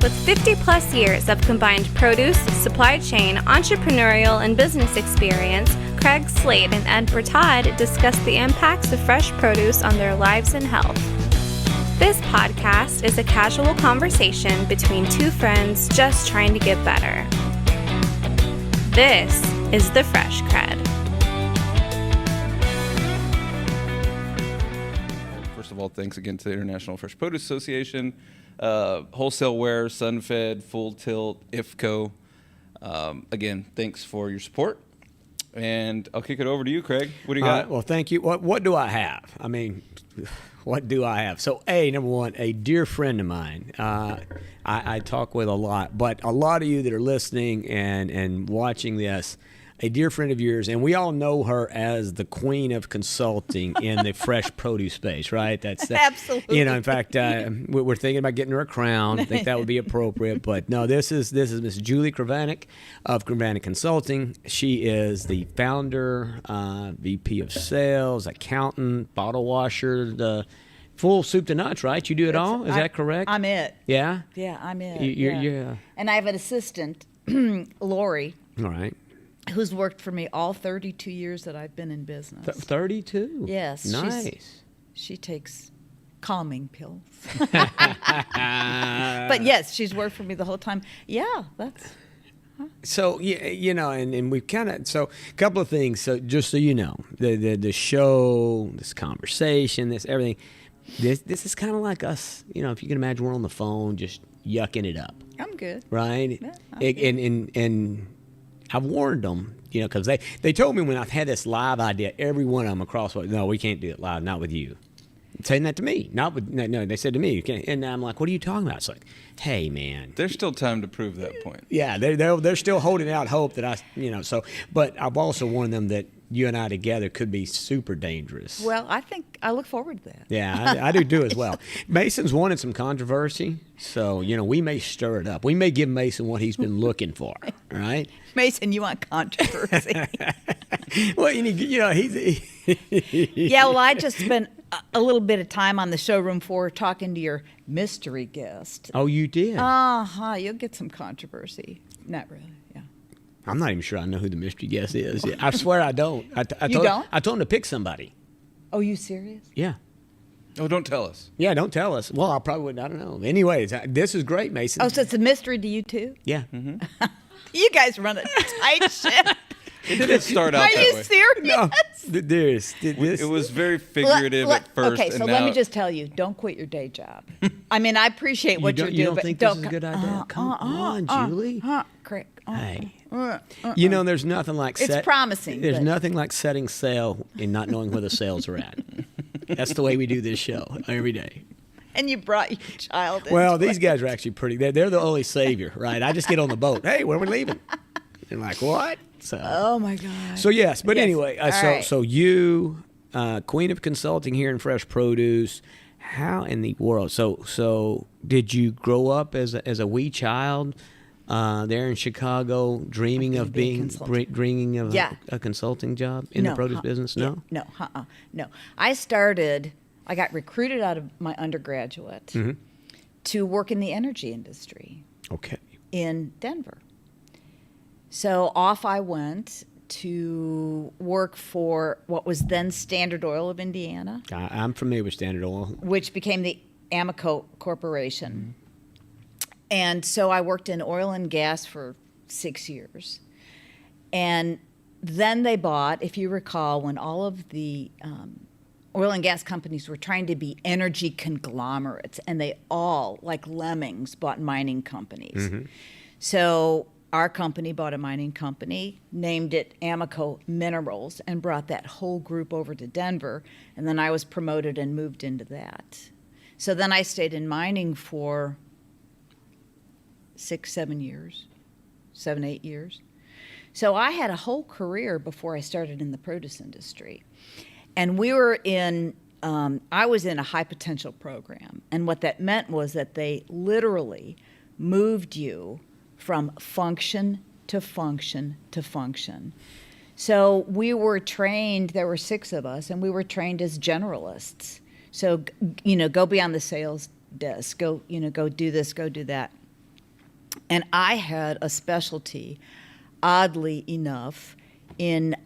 With 50 plus years of combined produce, supply chain, entrepreneurial, and business experience, Craig Slade and Ed Bertad discuss the impacts of fresh produce on their lives and health. This podcast is a casual conversation between two friends just trying to get better. This is the Fresh CrEd. First of all, thanks again to the International Fresh Produce Association, Wholesale Ware, Sunfed, Full Tilt, IFPA. Again, thanks for your support. And I'll kick it over to you, Craig. What do you got? Well, thank you. What do I have? I mean, what do I have? So, number one, a dear friend of mine I talk with a lot, but a lot of you that are listening and watching this, a dear friend of yours, and we all know her as the queen of consulting in the fresh produce space, right? That's absolutely. In fact, we're thinking about getting her a crown. I think that would be appropriate. But no, this is Miss Julie Krivanek of Krivanek Consulting. She is the founder, VP of Sales, accountant, bottle washer, the full soup to nuts, right? You do it all? Is that correct? I'm it. Yeah? Yeah, I'm it. Yeah. And I have an assistant, Lori. All right. Who's worked for me all 32 years that I've been in business. 32? Yes. Nice. She takes calming pills. But yes, she's worked for me the whole time. Yeah, that's... So, and we've kind of, so a couple of things. So just so you know, the show, this conversation, this everything, this is kind of like us, if you can imagine we're on the phone just yucking it up. I'm good. Right? Yeah, and I've warned them, because they told me when I've had this live idea, every one of them across, no, we can't do it live, not with you. Saying that to me, not with, no, they said to me, and I'm like, what are you talking about? It's like, hey, man. There's still time to prove that point. Yeah, they're still holding out hope that but I've also warned them that you and I together could be super dangerous. Well, I look forward to that. Yeah, I do as well. Mason's wanted some controversy, so, we may stir it up. We may give Mason what he's been looking for, right? Mason, you want controversy? Well, he's... Yeah, well, I just spent a little bit of time on the showroom floor talking to your mystery guest. Oh, you did? You'll get some controversy. Not really, yeah. I'm not even sure I know who the mystery guest is. I swear I don't. You don't? I told him to pick somebody. Oh, you serious? Yeah. Oh, don't tell us. Yeah, don't tell us. Well, I probably wouldn't. I don't know. Anyways, this is great, Mason. Oh, so it's a mystery to you, too? Yeah. Mm-hmm. You guys run a tight ship. It didn't start out Are that you way. serious? No, It was very figurative at first. Okay, so let me just tell you, don't quit your day job. I mean, I appreciate what you're doing. You don't but think this is a good idea? Come on, Julie. Craig. Hey. There's nothing like... It's promising. There's but... nothing like setting sail and not knowing where the sails are at. That's the way we do this show every day. And you brought your child in. Well, these guys are actually pretty... They're the only savior, right? I just get on the boat. Hey, where are we leaving? And like, what? So, oh, my God. So, yes. But anyway, right. So you, queen of consulting here in fresh produce, how in the world? So did you grow up as a wee child there in Chicago, dreaming of a consulting job in the produce business? No? No. I got recruited out of my undergraduate to work in the energy industry. Okay. In Denver. So off I went to work for what was then Standard Oil of Indiana. I'm familiar with Standard Oil. Which became the Amoco Corporation. And so I worked in oil and gas for 6 years. And then they bought, if you recall, when all of the oil and gas companies were trying to be energy conglomerates, and they all, like lemmings, bought mining companies. So our company bought a mining company, named it Amoco Minerals, and brought that whole group over to Denver. And then I was promoted and moved into that. So then I stayed in mining for 7, 8 years. So I had a whole career before I started in the produce industry. And we were I was in a high potential program. And what that meant was that they literally moved you from function to function to function. So we were trained, there were 6 of us, and we were trained as generalists. So, go beyond the sales desk, go do this, go do that. And I had a specialty, oddly enough, in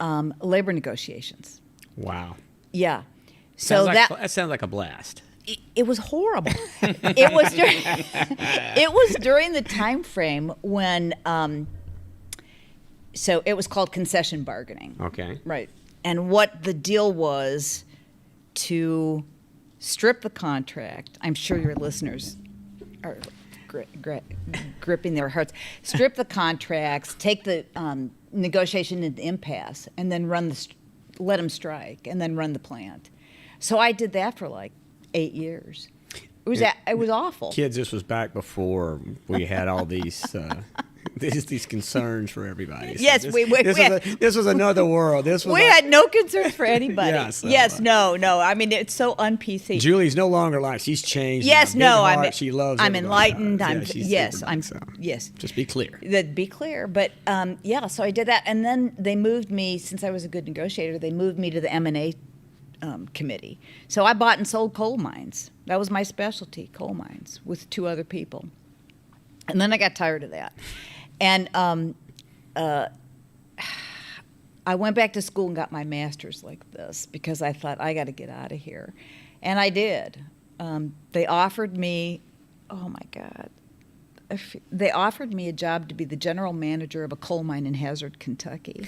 labor negotiations. Wow. Yeah. So that sounds like a blast. It was horrible. It was during the time frame when, so it was called concession bargaining. Okay. Right. And what the deal was to strip the contract. I'm sure your listeners are gripping their hearts. Strip the contracts, take the negotiation into impasse, and then let them strike, and then run the plant. So I did that for like 8 years. It was awful. Kids, this was back before we had all these these concerns for everybody. So Yes, this was another world. We had no concerns for anybody. Yeah, so, no. I mean, it's so un-PC. Julie's no longer like, she's changed. Yes, now. no, Big heart, she loves. I'm everybody. enlightened. Yes. Yes. Just be clear. Be clear. But so I did that, and then they moved me, since I was a good negotiator. They moved me to the M&A committee. So I bought and sold coal mines. That was my specialty, coal mines, with 2 other people. And then I got tired of that. And I went back to school and got my master's like this because I thought, I got to get out of here. And I did. They offered me, oh my God, they offered me a job to be the general manager of a coal mine in Hazard, Kentucky.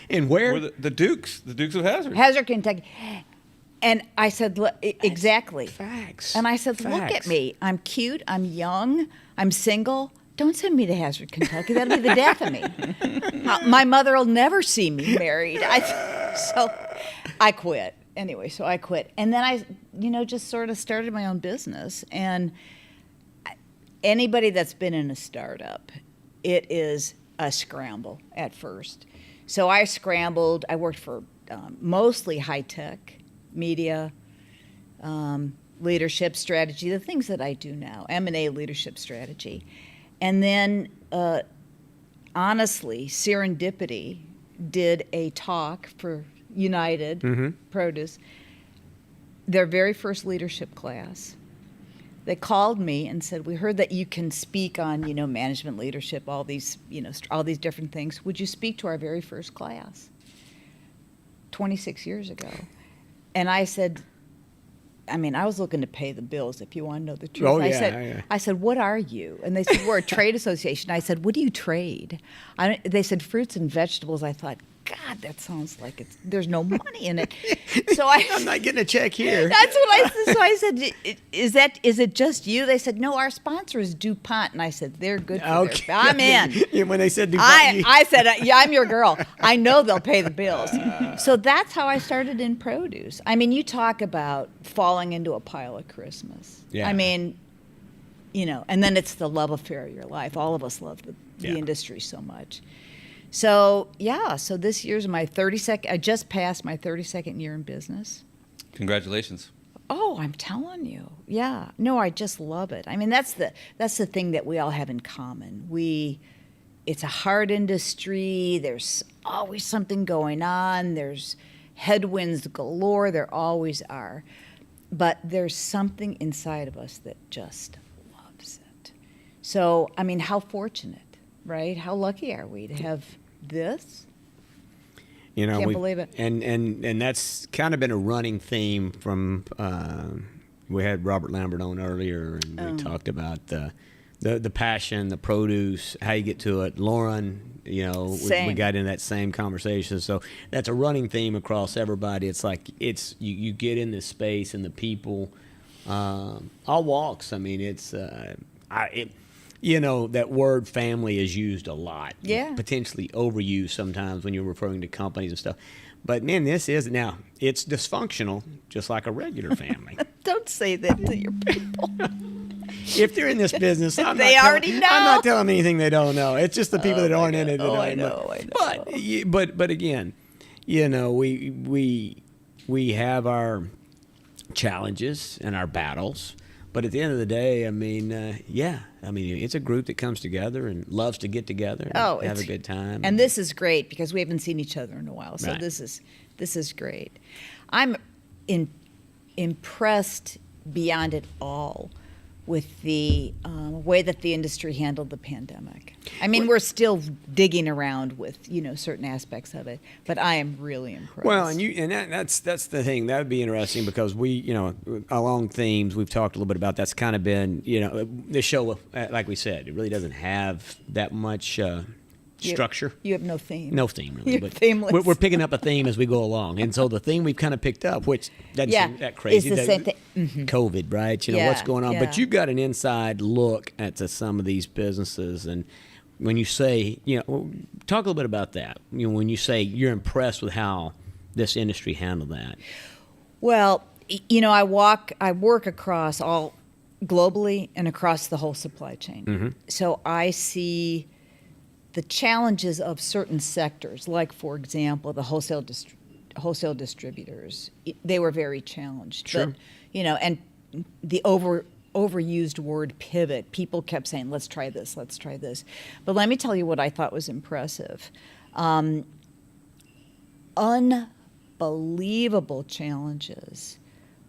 And where? The Dukes of Hazard. Hazard, Kentucky. And I said, exactly. Facts. And I said, look at me. I'm cute. I'm young. I'm single. Don't send me to Hazard, Kentucky. That'll be the death of me. My mother will never see me married. So I quit. Anyway, so I quit. And then I, just sort of started my own business. And anybody that's been in a startup, it is a scramble at first. So I scrambled. I worked for mostly high-tech, media, leadership strategy, the things that I do now, M&A leadership strategy. And then, honestly, serendipity did a talk for United Produce, their very first leadership class. They called me and said, we heard that you can speak on, management leadership, all these, all these different things. Would you speak to our very first class? 26 years ago. And I said, I was looking to pay the bills, if you want to know the truth. Oh, I said, what are you? And they said, we're a trade association. I said, what do you trade? They said, fruits and vegetables. I thought, God, that sounds like there's no money in it. So I'm not getting a check here. That's what I said. So I said, is it just you? They said, no, our sponsor is DuPont. And I said, they're good for their, I'm in. When they said DuPont. I said, yeah, I'm your girl. I know they'll pay the bills. So that's how I started in produce. You talk about falling into a pile of Christmas. Yeah. And then it's the love affair of your life. All of us love the industry so much. So, so this year's my 32nd, I just passed my 32nd year in business. Congratulations. Oh, I'm telling you. Yeah. No, I just love it. That's the thing that we all have in common. It's a hard industry. There's always something going on. There's headwinds galore. There always are. But there's something inside of us that just loves it. So, how fortunate, right? How lucky are we to have this? Can't believe it. And that's kind of been a running theme from, we had Robert Lambert on earlier, and we talked about the passion, the produce, how you get to it. Lauren, we got in that same conversation. So that's a running theme across everybody. It's like, you get in this space and the people, all walks. That word family is used a lot. Yeah. Potentially overused sometimes when you're referring to companies and stuff. But man, it's dysfunctional, just like a regular family. Don't say that to your people. If they're in this business, they already know. I'm not telling them anything they don't know. It's just the people that aren't in it that don't I know. But again, we have our challenges and our battles. But at the end of the day, it's a group that comes together and loves to get together and have a good time. And this is great because we haven't seen each other in a while. So this is great. I'm impressed beyond it all with the way that the industry handled the pandemic. I mean, we're still digging around with certain aspects of it, but I am really impressed. Well, that's the thing. That would be interesting because we, along themes, we've talked a little bit about. That's kind of been, this show, like we said, it really doesn't have that much structure. You have no theme. No theme, really. You're but themeless. we're picking up a theme as we go along, and so the theme we've kind of picked up, which doesn't seem that crazy. It's the same thing. Mm-hmm. COVID, right? What's going on, but you've got an inside look at some of these businesses, and when you say, talk a little bit about that. When you say you're impressed with how this industry handled that. Well, I work across all globally and across the whole supply chain. Mm-hmm. So I see the challenges of certain sectors, like, for example, the wholesale distributors. They were very challenged. Sure. But, and the overused word pivot. People kept saying, let's try this, let's try this. But let me tell you what I thought was impressive. Unbelievable challenges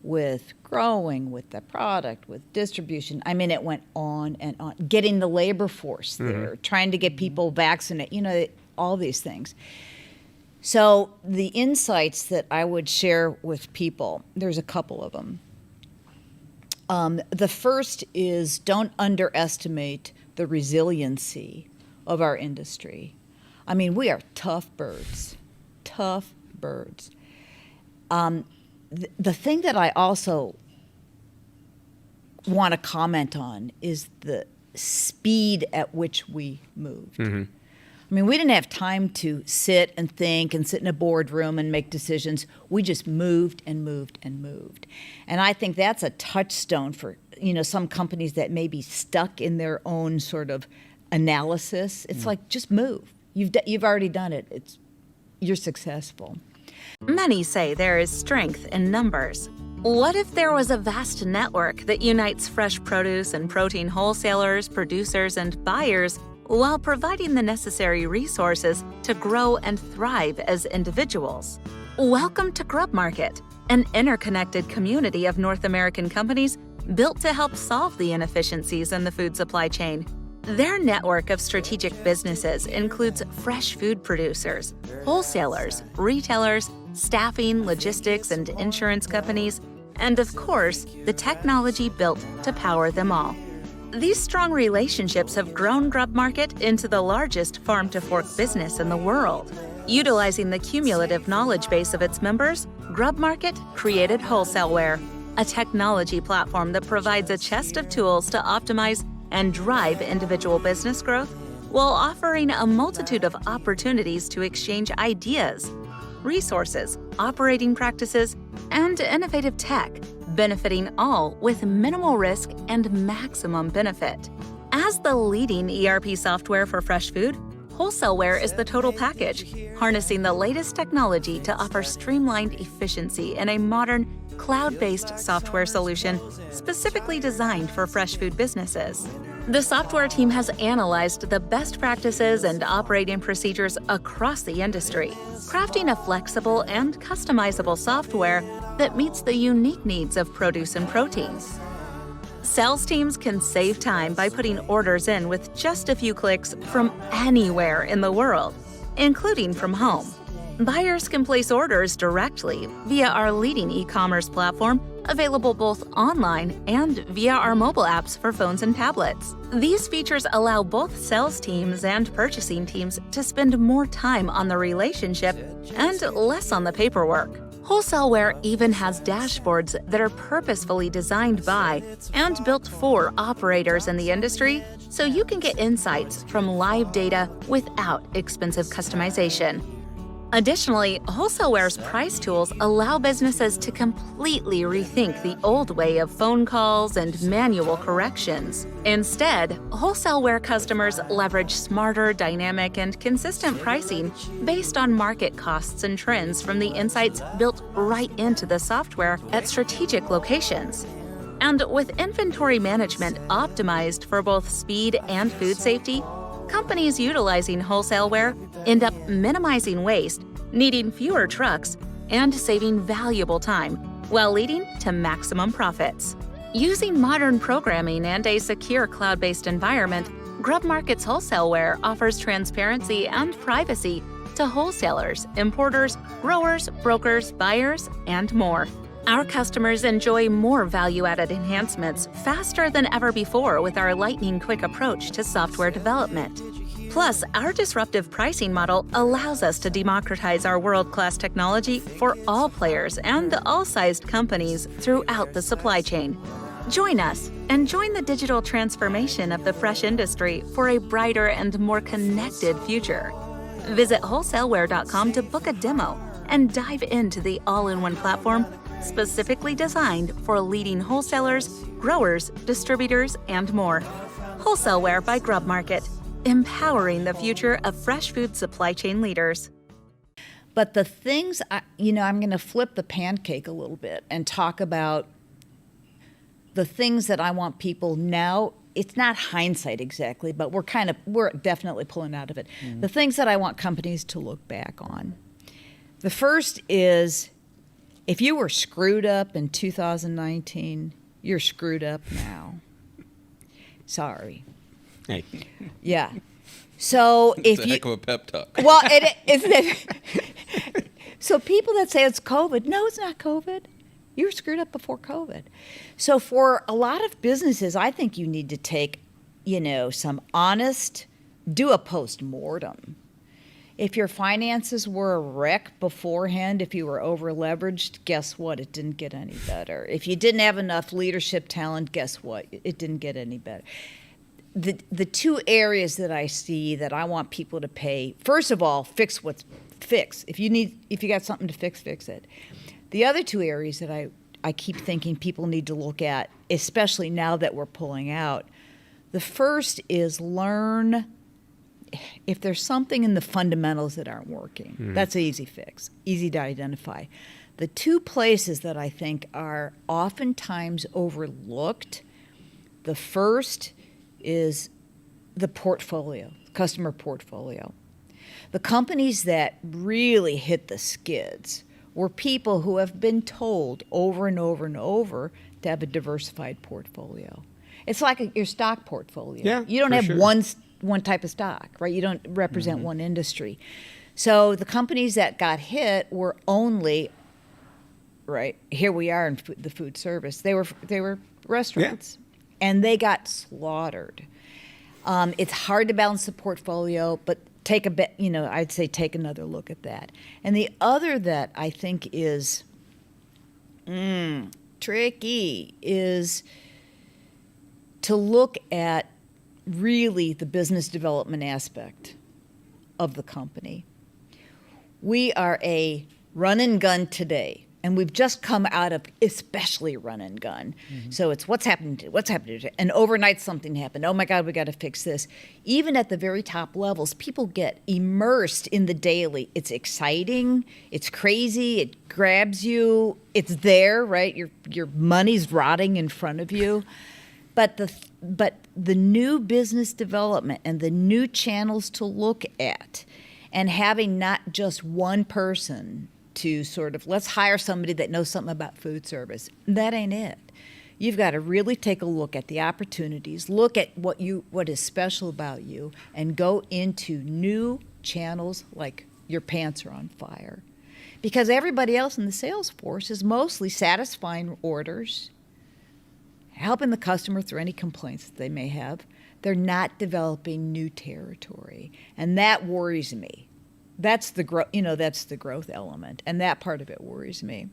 with growing, with the product, with distribution. I mean, it went on and on. Getting the labor force there, trying to get people vaccinated, all these things. So the insights that I would share with people, there's a couple of them. The first is don't underestimate the resiliency of our industry. I mean, we are tough birds. The thing that I also want to comment on is the speed at which we moved. Mm-hmm. I mean, we didn't have time to sit and think and sit in a boardroom and make decisions. We just moved and moved and moved. And I think that's a touchstone for, some companies that may be stuck in their own sort of analysis. It's like, just move. You've already done it. You're successful. Many say there is strength in numbers. What if there was a vast network that unites fresh produce and protein wholesalers, producers, and buyers while providing the necessary resources to grow and thrive as individuals? Welcome to Grub Market, an interconnected community of North American companies built to help solve the inefficiencies in the food supply chain. Their network of strategic businesses includes fresh food producers, wholesalers, retailers, staffing, logistics, and insurance companies, and of course, the technology built to power them all. These strong relationships have grown Grub Market into the largest farm-to-fork business in the world. Utilizing the cumulative knowledge base of its members, Grub Market created Wholesaleware, a technology platform that provides a chest of tools to optimize and drive individual business growth while offering a multitude of opportunities to exchange ideas, resources, operating practices, and innovative tech, benefiting all with minimal risk and maximum benefit. As the leading ERP software for fresh food, Wholesaleware is the total package, harnessing the latest technology to offer streamlined efficiency in a modern, cloud-based software solution specifically designed for fresh food businesses. The software team has analyzed the best practices and operating procedures across the industry, crafting a flexible and customizable software that meets the unique needs of produce and proteins. Sales teams can save time by putting orders in with just a few clicks from anywhere in the world, including from home. Buyers can place orders directly via our leading e-commerce platform, available both online and via our mobile apps for phones and tablets. These features allow both sales teams and purchasing teams to spend more time on the relationship and less on the paperwork. Wholesaleware even has dashboards that are purposefully designed by and built for operators in the industry, so you can get insights from live data without expensive customization. Additionally, Wholesaleware's price tools allow businesses to completely rethink the old way of phone calls and manual corrections. Instead, Wholesaleware customers leverage smarter, dynamic, and consistent pricing based on market costs and trends from the insights built right into the software at strategic locations. And with inventory management optimized for both speed and food safety, companies utilizing Wholesaleware end up minimizing waste, needing fewer trucks, and saving valuable time, while leading to maximum profits. Using modern programming and a secure cloud-based environment, GrubMarket's wholesaleware offers transparency and privacy to wholesalers, importers, growers, brokers, buyers, and more. Our customers enjoy more value-added enhancements faster than ever before with our lightning-quick approach to software development. Plus, our disruptive pricing model allows us to democratize our world-class technology for all players and all-sized companies throughout the supply chain. Join us and join the digital transformation of the fresh industry for a brighter and more connected future. Visit wholesaleware.com to book a demo and dive into the all-in-one platform specifically designed for leading wholesalers, growers, distributors, and more. Wholesaleware by GrubMarket, empowering the future of fresh food supply chain leaders. But the things, I'm going to flip the pancake a little bit and talk about the things that I want people now. It's not hindsight exactly, but we're definitely pulling out of it. Mm-hmm. The things that I want companies to look back on. The first is, if you were screwed up in 2019, you're screwed up now. Sorry. Hey. Yeah. So it's a heck of a pep talk. Well, isn't it? So people that say it's COVID, no, it's not COVID. You were screwed up before COVID. So for a lot of businesses, I think you need to take, some honest, do a post-mortem. If your finances were a wreck beforehand, if you were over-leveraged, guess what? It didn't get any better. If you didn't have enough leadership talent, guess what? It didn't get any better. The two areas that I see that I want people to pay, first of all, fix. If you got something to fix it. The other two areas that I keep thinking people need to look at, especially now that we're pulling out, the first is learn if there's something in the fundamentals that aren't working. Mm-hmm. That's an easy fix, easy to identify. The two places that I think are oftentimes overlooked, the first is the portfolio, customer portfolio. The companies that really hit the skids were people who have been told over and over and over to have a diversified portfolio. It's like your stock portfolio. Yeah, you don't have one type of stock, right? You don't represent one industry. So the companies that got hit were only, right, here we are in the food service. They were restaurants, and they got slaughtered. It's hard to balance the portfolio, but take a bit, I'd say take another look at that. And the other that I think is tricky is to look at really the business development aspect of the company. We are a run and gun today, and we've just come out of especially run and gun. Mm-hmm. So it's what's happened, and overnight something happened. Oh my God, we got to fix this. Even at the very top levels, people get immersed in the daily. It's exciting, it's crazy, it grabs you, it's there, right? Your money's rotting in front of you. But the new business development and the new channels to look at, and having not just one person to sort of, let's hire somebody that knows something about food service. That ain't it. You've got to really take a look at the opportunities, look at what is special about you, and go into new channels like your pants are on fire. Because everybody else in the sales force is mostly satisfying orders, helping the customer through any complaints that they may have. They're not developing new territory, and that worries me. That's the growth element, and that part of it worries me.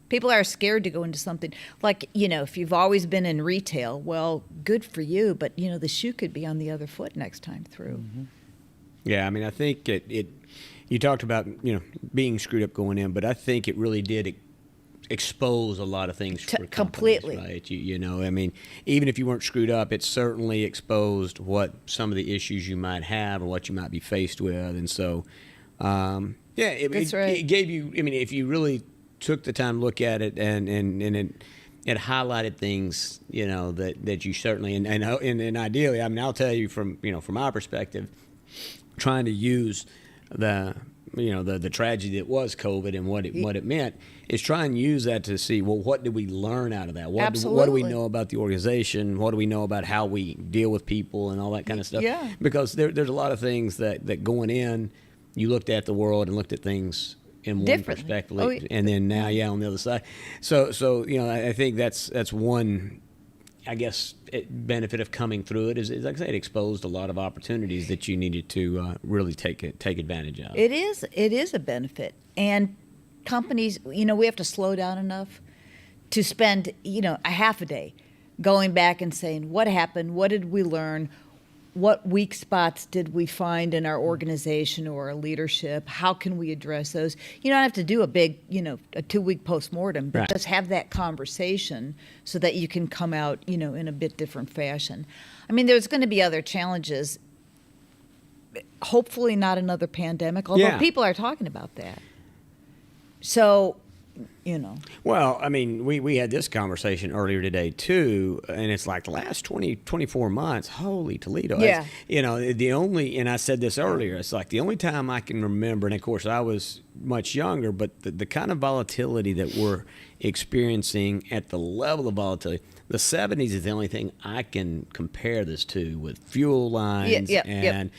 People are scared to go into something like, if you've always been in retail, well, good for you, but the shoe could be on the other foot next time through. Mm-hmm. Yeah, I mean, I think you talked about being screwed up going in, but I think it really did expose a lot of things for completely, right? I mean, even if you weren't screwed up, it certainly exposed what some of the issues you might have or what you might be faced with, and so it gave you. I mean, if you really took the time to look at it, and it highlighted things, that you certainly and ideally, I mean, I'll tell you from our perspective, trying to use the the tragedy that was COVID and what it meant, is try and use that to see, well, what did we learn out of that? What do we know about the organization? What do we know about how we deal with people and all that kind of stuff? Yeah. Because there's a lot of things that going in, you looked at the world and looked at things in one Differently. perspective, Oh, yeah. and then now, on the other side. So I think that's one, I guess, benefit of coming through it is like I say, it exposed a lot of opportunities that you needed to really take advantage of. It is a benefit. And companies, we have to slow down enough to spend, a half a day going back and saying, what happened? What did we learn? What weak spots did we find in our organization or our leadership? How can we address those? You don't have to do a big, a 2-week postmortem, but Right. just have that conversation so that you can come out, in a bit different fashion. I mean, there's going to be other challenges. Hopefully not another pandemic, although Yeah. people are talking about that. So, Well, I mean, we had this conversation earlier today too, and it's like the last 24 months, holy Toledo. Yeah. The only, and I said this earlier, it's like the only time I can remember, and of course I was much younger, but the kind of volatility that we're experiencing at the level of volatility, the 70s is the only thing I can compare this to, with fuel lines and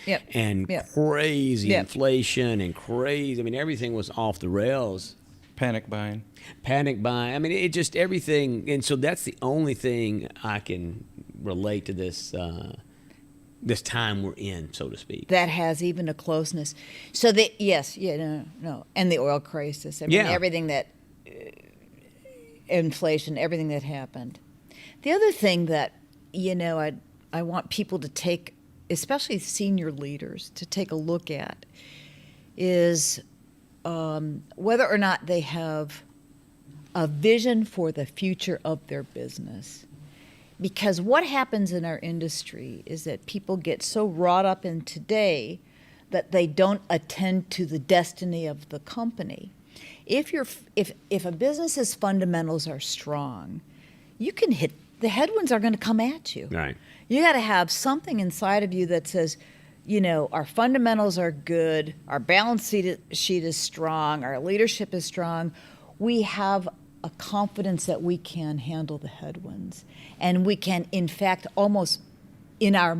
crazy Yep. inflation and crazy, I mean, everything was off the rails. Panic buying. I mean, it just everything, and so that's the only thing I can relate to this this time we're in, so to speak. that has even a closeness. So no. And the oil crisis. I mean, Yeah. everything that, inflation, everything that happened. The other thing that, I want people to take, especially senior leaders, to take a look at is whether or not they have a vision for the future of their business. Because what happens in our industry is that people get so wrought up in today that they don't attend to the destiny of the company. If a business's fundamentals are strong, you can hit the headwinds are going to come at you. Right. You got to have something inside of you that says, our fundamentals are good, our balance sheet is strong, our leadership is strong. We have a confidence that we can handle the headwinds, and we can, in fact, almost in our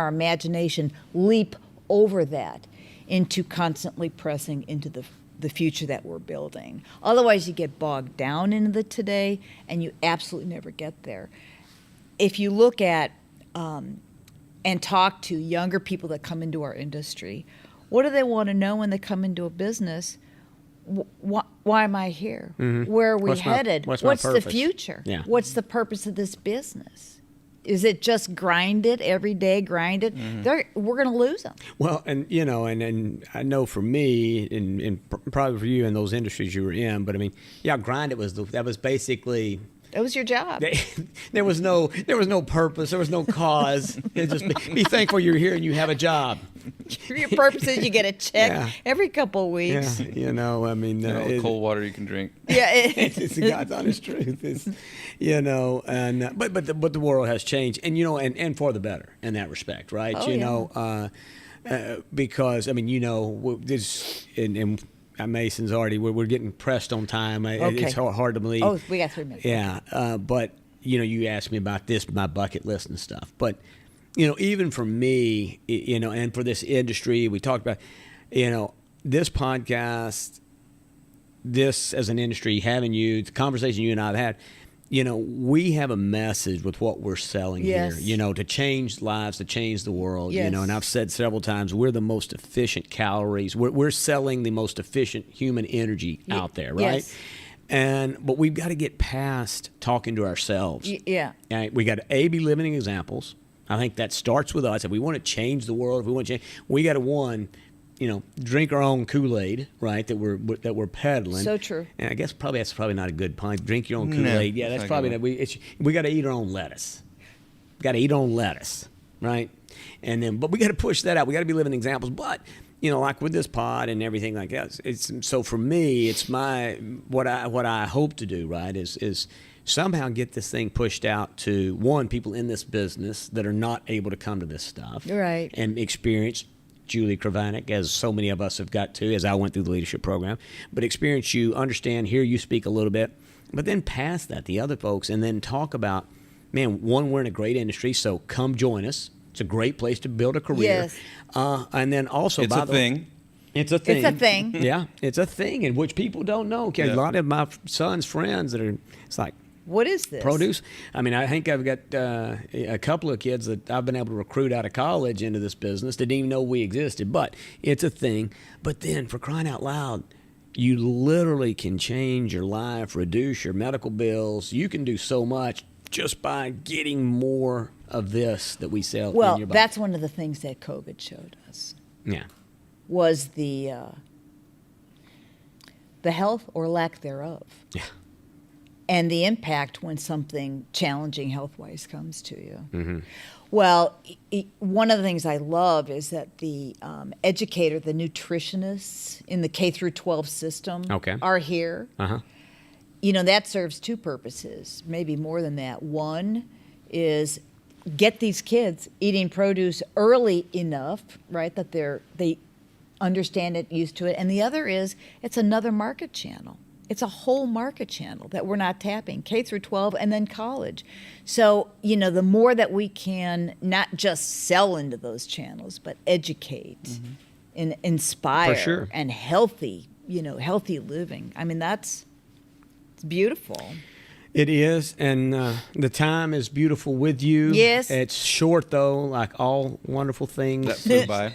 imagination, leap over that into constantly pressing into the future that we're building. Otherwise, you get bogged down into the today, and you absolutely never get there. If you look at and talk to younger people that come into our industry, what do they want to know when they come into a business? Why am I here? Mm-hmm. Where are we What's my- headed? what's my What's the purpose? future? Yeah. What's the purpose of this business? Is it just grind it every day, grind it? We're going to lose them. Well, and and I know for me, and probably for you in those industries you were in, but I mean, grind it that was basically. That was your job. There was no purpose. There was no cause. It just be thankful you're here and you have a job. Your purpose is you get a check Yeah. every couple of weeks. Yeah, I mean, Cold water you can drink. Yeah. it's God's honest truth. It's, and but the world has changed, and and for the better in that respect, right? Oh, Because I mean, this and Mason's already we're getting pressed on time. Okay. It's hard to believe. Oh, we got 3 minutes. Yeah, but you asked me about this, my bucket list and stuff. But even for me, and for this industry, we talked about, this podcast, this as an industry, having you, the conversation you and I have had. We have a message with what we're selling Yes. here, to change lives, to change the world, Yes. and I've said several times, we're the most efficient calories. We're selling the most efficient human energy out there, right? Yes. But we've got to get past talking to ourselves. Yeah. And we got to, be living examples. I think that starts with us. If we want to change the world, if we want to change, we got to, drink our own Kool-Aid, right? That we're peddling. So true. And I guess that's probably not a good point. Drink your own Kool-Aid. Yeah, that's probably not. We got to eat our own lettuce. Got to eat our own lettuce, right? And then, but we got to push that out. We got to be living examples. But like with this pod and everything like that, it's so for me, it's what I hope to do, right? Is somehow get this thing pushed out to people in this business that are not able to come to this stuff, Right. and experience. Julie Krivanek, as so many of us have got to, as I went through the leadership program. But experience you, understand, hear you speak a little bit, but then pass that, the other folks, and then talk about, man, one, we're in a great industry, so come join us. It's a great place to build a career. Yes. And then also, It's a thing. It's a thing. It's a thing. Yeah, it's a thing in which people don't know. Okay, Yeah. a lot of my son's friends that are, it's like, What is this? produce. I mean, I think I've got a couple of kids that I've been able to recruit out of college into this business that didn't even know we existed. But it's a thing. But then, for crying out loud, you literally can change your life, reduce your medical bills. You can do so much just by getting more of this that we sell in Well, your body. that's one of the things that COVID showed us Yeah. was the health or lack thereof. Yeah. And the impact when something challenging health-wise comes to you. Mm-hmm. Well, one of the things I love is that the educator, the nutritionists in the K through 12 system Okay. are here. Uh-huh. You know, that serves two purposes, maybe more than that. One is get these kids eating produce early enough, right, that they understand it, used to it. And the other is it's another market channel. It's a whole market channel that we're not tapping, K through 12 and then college. So, you know, the more that we can not just sell into those channels, but educate and inspire For sure. and healthy living. I mean, it's beautiful. It is, and the time is beautiful with you. Yes. It's short, though, like all wonderful things. That flew by.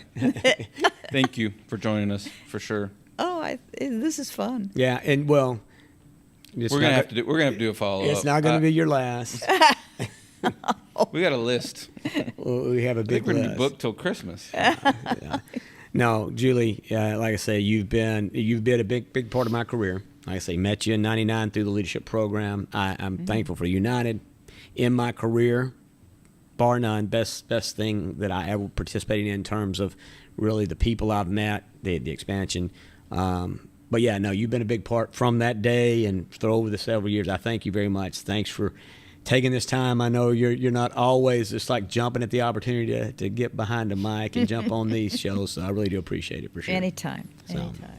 Thank you for joining us, for sure. Oh, this is fun. Yeah, and well, it's We're gonna have to do a follow up. It's not going to be your last. We got a list. We have a I big think we're gonna be list. booked till Christmas. No, Julie, like I say, you've been a big part of my career. Like I say, met you in '99 through the leadership program. I'm thankful for United in my career, bar none. Best thing that I ever participated in terms of really the people I've met, the expansion. But yeah, no, you've been a big part from that day and for over the several years. I thank you very much. Thanks for taking this time. I know you're not always just like jumping at the opportunity to get behind a mic and jump on these shows. So I really do appreciate it for sure. Anytime. So. Anytime.